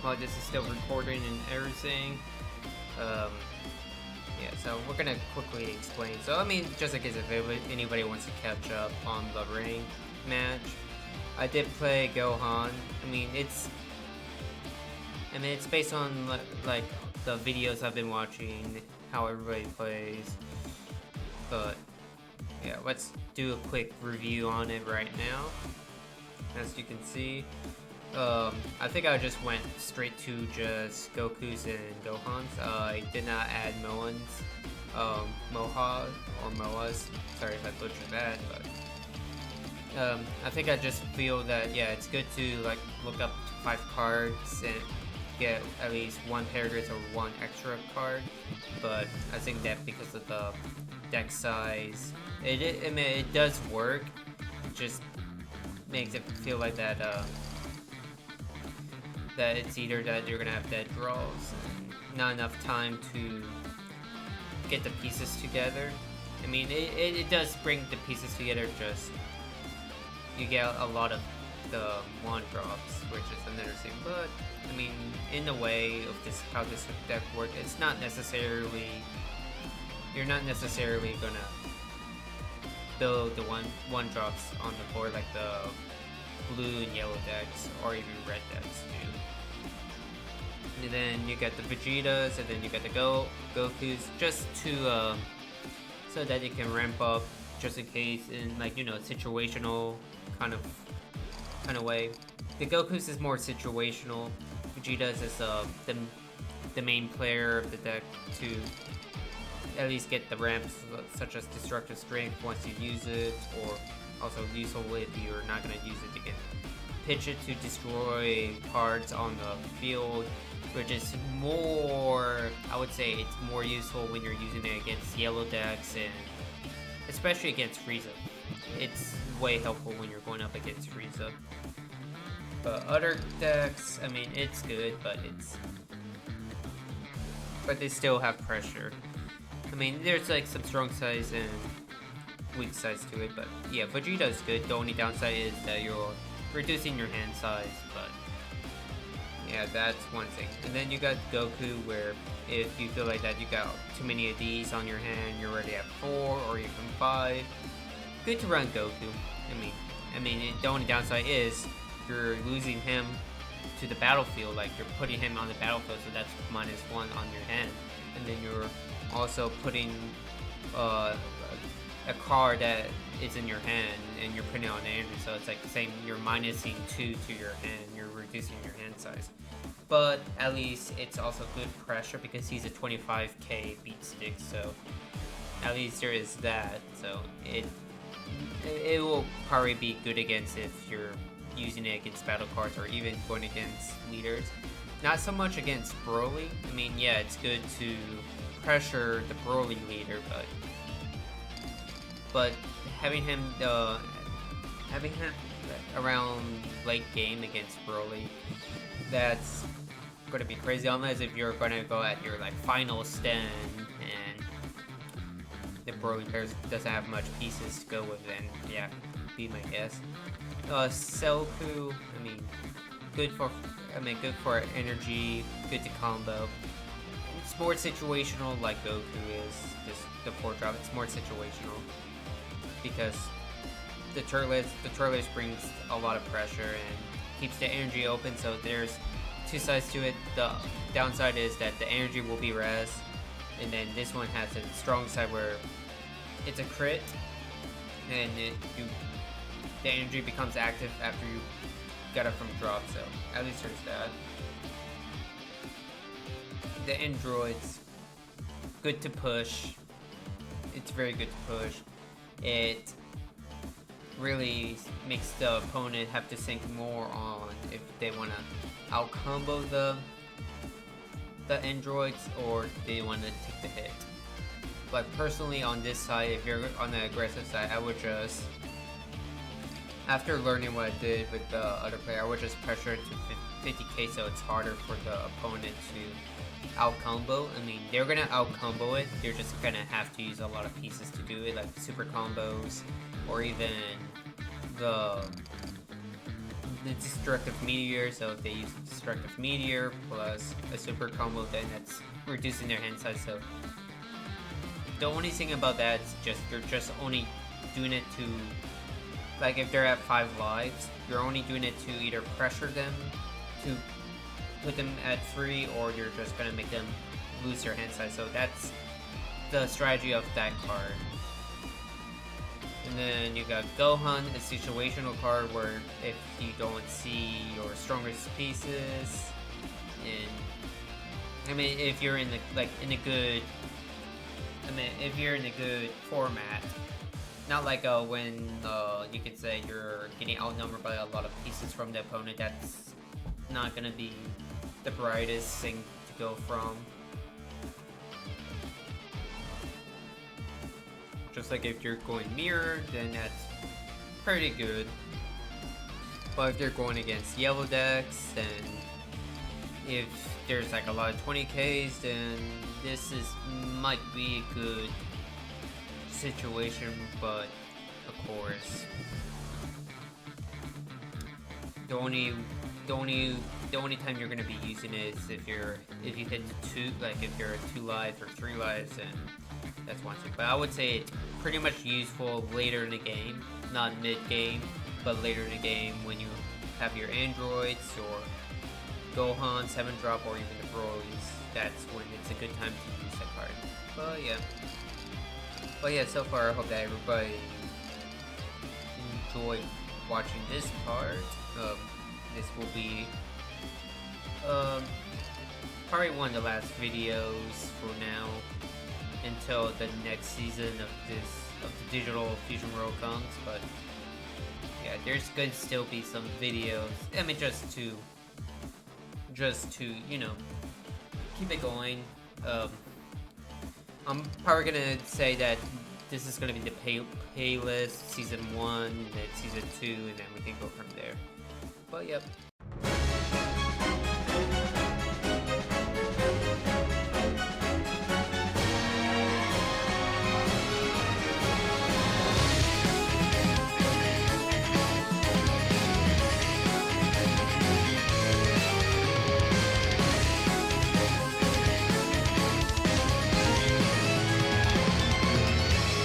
while this is still recording and everything. Yeah, so we're gonna quickly explain. So I mean, just in case if anybody wants to catch up on the ring match, I did play Gohan. I mean, it's based on like the videos I've been watching, how everybody plays. But yeah, let's do a quick review on it right now. As you can see, I think I just went straight to just Goku's and Gohan's. I did not add Moan's, Moha or Moa's. Sorry if I butchered that, but I think I just feel that yeah, it's good to like look up 5 cards and get at least 1 Paragraphs or 1 extra card. But I think that because of the deck size, it does work. It just makes it feel like that that it's either that you're gonna have dead draws and not enough time to get the pieces together. I mean, it does bring the pieces together, just you get a lot of the one drops, which is another thing. But I mean, in the way of this, how this deck works, it's not necessarily, you're not necessarily gonna build the one drops on the board like the blue and yellow decks or even red decks do. And then you get the Vegetas, and then you get the Gokus, just to so that you can ramp up just in case in, like, you know, situational kind of way. The Gokus is more situational. Vegetas is the main player of the deck to at least get the ramps such as Destructive Strength once you use it, or also useful if you're not going to use it. You can pitch it to destroy cards on the field, which is more, I would say it's more useful when you're using it against yellow decks, and especially against Frieza. It's way helpful when you're going up against Frieza. But other decks, I mean, it's good, but they still have pressure. I mean, there's like some strong size and weak size to it, but yeah, Vegeta is good. The only downside is that you're reducing your hand size, but yeah, that's one thing. And then you got Goku, where if you feel like that you got too many of these on your hand, you're already at 4 or even 5. Good to run Goku. I mean, the only downside is you're losing him to the battlefield. Like, you're putting him on the battlefield, so that's -1 on your hand, and then you're also putting a card that is in your hand and you're putting it on energy, so it's like the same, you're minusing 2 to your hand, you're reducing your hand size. But at least it's also good pressure because he's a 25k beat stick, so at least there is that. So it will probably be good against if you're using it against battle cards or even going against leaders. Not so much against Broly. I mean, yeah, it's good to pressure the Broly leader, but having him around late game against Broly, that's gonna be crazy, unless if you're gonna go at your like final stand and the Broly doesn't have much pieces to go with, then yeah, be my guess. Selku, I mean, good for energy, good to combo. It's more situational like Goku is, just the 4-drop. It's more situational because the turtlets brings a lot of pressure and keeps the energy open, so there's 2 sides to it. The downside is that the energy will be res, and then this one has a strong side where it's a crit, and the energy becomes active after you got it from drop, so at least there's that. The androids, good to push. It's very good to push. It really makes the opponent have to think more on if they want to out combo the androids or they want to take the hit. But personally, on this side, if you're on the aggressive side, I would just, after learning what I did with the other player, I would just pressure it to 50k, so it's harder for the opponent to out combo. I mean, they're gonna out combo it, they're just gonna have to use a lot of pieces to do it, like super combos, or even the the destructive meteor, so if they use a destructive meteor plus a super combo, then that's reducing their hand size. So the only thing about that is just you're just only doing it to, like, if they're at 5 lives, you're only doing it to either pressure them to put them at 3, or you're just gonna make them lose their hand size. So that's the strategy of that card. And then you got Gohan, a situational card where if you don't see your strongest pieces, and I mean if you're in the if you're in a good format, not like when you could say you're getting outnumbered by a lot of pieces from the opponent, that's not gonna be the brightest thing to go from. Just like if you're going mirror, then that's pretty good. But if you're going against yellow decks, then if there's like a lot of 20Ks, then this might be a good situation. But of course, the only time you're gonna be using it is if you hit 2, like if you're at 2 lives or 3 lives, and that's one thing. But I would say it's pretty much useful later in the game, not mid-game, but later in the game when you have your androids or Gohan 7-drop or even the Broly's. That's when it's a good time to use that card. But yeah, so far I hope that everybody enjoyed watching this part. This will be probably one of the last videos for now, until the next season of the digital Fusion World comes. But yeah, there's gonna still be some videos. I mean, just to you know, keep it going. I'm probably gonna say that this is gonna be the playlist season 1, then season 2, and then we can go from there. But yep.